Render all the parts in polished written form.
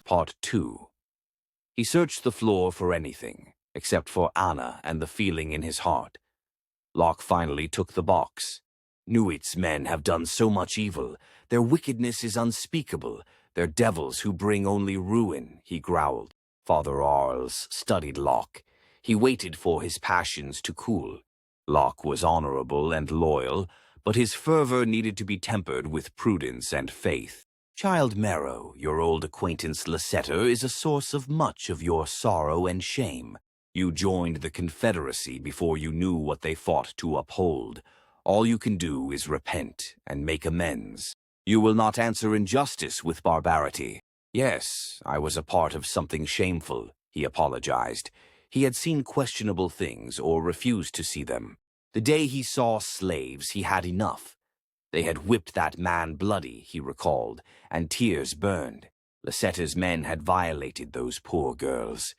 Part 2. He searched the floor for anything, except for Anna and the feeling in his heart. Locke finally took the box. Nuit's men have done so much evil. Their wickedness is unspeakable. They're devils who bring only ruin, he growled. Father Arles studied Locke. He waited for his passions to cool. Locke was honorable and loyal, but his fervor needed to be tempered with prudence and faith. Child Marrow, your old acquaintance Lasseter, is a source of much of your sorrow and shame. You joined the Confederacy before you knew what they fought to uphold. All you can do is repent and make amends. You will not answer injustice with barbarity. Yes, I was a part of something shameful, he apologized. He had seen questionable things or refused to see them. The day he saw slaves, he had enough. They had whipped that man bloody, he recalled, and tears burned. Lasseter's men had violated those poor girls.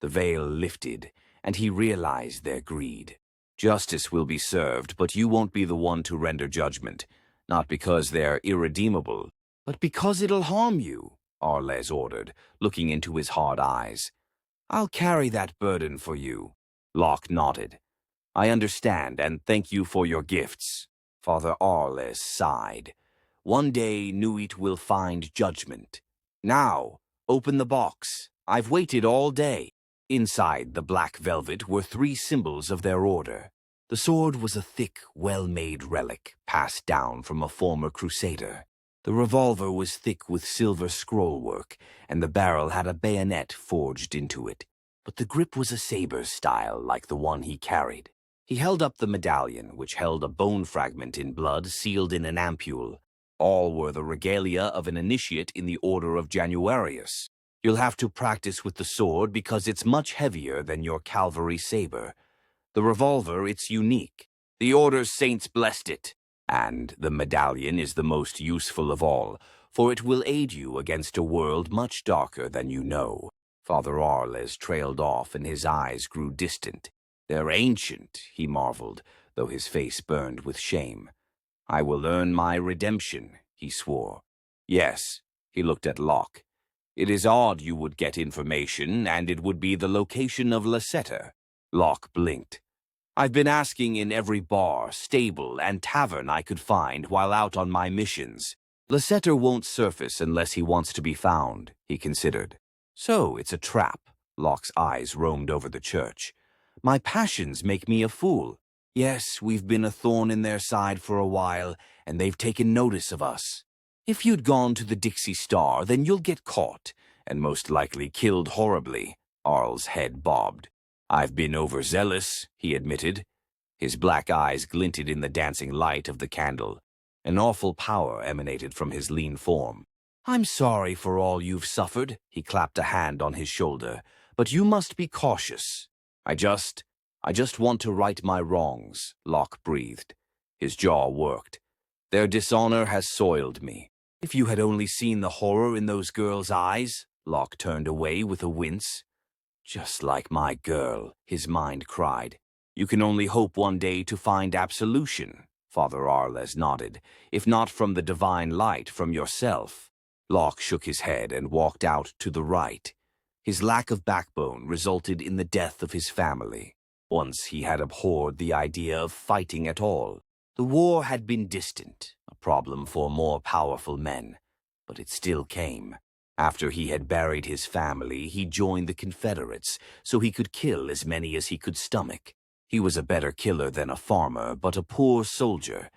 The veil lifted, and he realized their greed. Justice will be served, but you won't be the one to render judgment. Not because they're irredeemable, but because it'll harm you, Arles ordered, looking into his hard eyes. I'll carry that burden for you. Locke nodded. I understand, and thank you for your gifts. Father Arles sighed. One day Nuit will find judgment. Now, open the box. I've waited all day. Inside the black velvet were 3 symbols of their order. The sword was a thick, well-made relic passed down from a former crusader. The revolver was thick with silver scrollwork, and the barrel had a bayonet forged into it. But the grip was a saber style like the one he carried. He held up the medallion, which held a bone fragment in blood sealed in an ampule. All were the regalia of an initiate in the Order of Januarius. You'll have to practice with the sword because it's much heavier than your cavalry saber. The revolver, it's unique. The Order's saints blessed it. And the medallion is the most useful of all, for it will aid you against a world much darker than you know. Father Arles trailed off and his eyes grew distant. They're ancient, he marveled, though his face burned with shame. I will earn my redemption, he swore. Yes, he looked at Locke. It is odd you would get information, and it would be the location of Lasseter. Locke blinked. I've been asking in every bar, stable, and tavern I could find while out on my missions. Lasseter won't surface unless he wants to be found, he considered. So it's a trap. Locke's eyes roamed over the church. My passions make me a fool. Yes, we've been a thorn in their side for a while, and they've taken notice of us. If you'd gone to the Dixie Star, then you'll get caught, and most likely killed horribly. Arl's head bobbed. I've been overzealous, he admitted. His black eyes glinted in the dancing light of the candle. An awful power emanated from his lean form. I'm sorry for all you've suffered, he clapped a hand on his shoulder, but you must be cautious. I just want to right my wrongs, Locke breathed. His jaw worked. Their dishonor has soiled me. If you had only seen the horror in those girls' eyes, Locke turned away with a wince. Just like my girl, his mind cried. You can only hope one day to find absolution, Father Arles nodded, if not from the divine light, from yourself. Locke shook his head and walked out to the right. His lack of backbone resulted in the death of his family. Once he had abhorred the idea of fighting at all. The war had been distant, a problem for more powerful men, but it still came. After he had buried his family, he joined the Confederates so he could kill as many as he could stomach. He was a better killer than a farmer, but a poor soldier.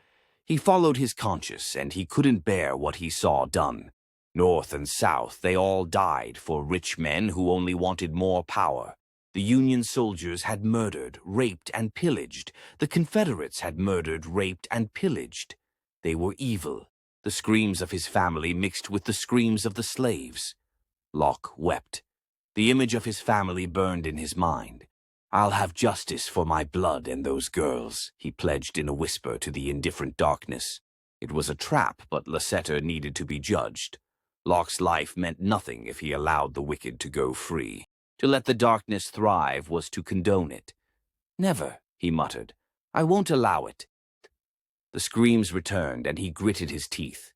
He followed his conscience, and he couldn't bear what he saw done. North and South, they all died for rich men who only wanted more power. The Union soldiers had murdered, raped, and pillaged. The Confederates had murdered, raped, and pillaged. They were evil. The screams of his family mixed with the screams of the slaves. Locke wept. The image of his family burned in his mind. I'll have justice for my blood and those girls, he pledged in a whisper to the indifferent darkness. It was a trap, but Lasseter needed to be judged. Locke's life meant nothing if he allowed the wicked to go free. To let the darkness thrive was to condone it. Never, he muttered. I won't allow it. The screams returned, and he gritted his teeth.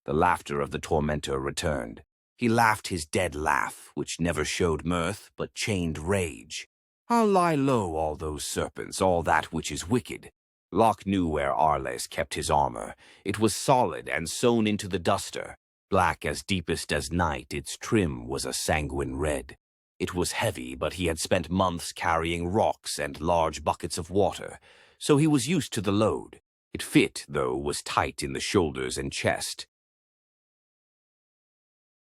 The laughter of the tormentor returned. He laughed his dead laugh, which never showed mirth, but chained rage. I'll lie low, all those serpents, all that which is wicked. Locke knew where Arles kept his armor. It was solid and sewn into the duster. Black as deepest as night, its trim was a sanguine red. It was heavy, but he had spent months carrying rocks and large buckets of water, so he was used to the load. It fit, though, was tight in the shoulders and chest.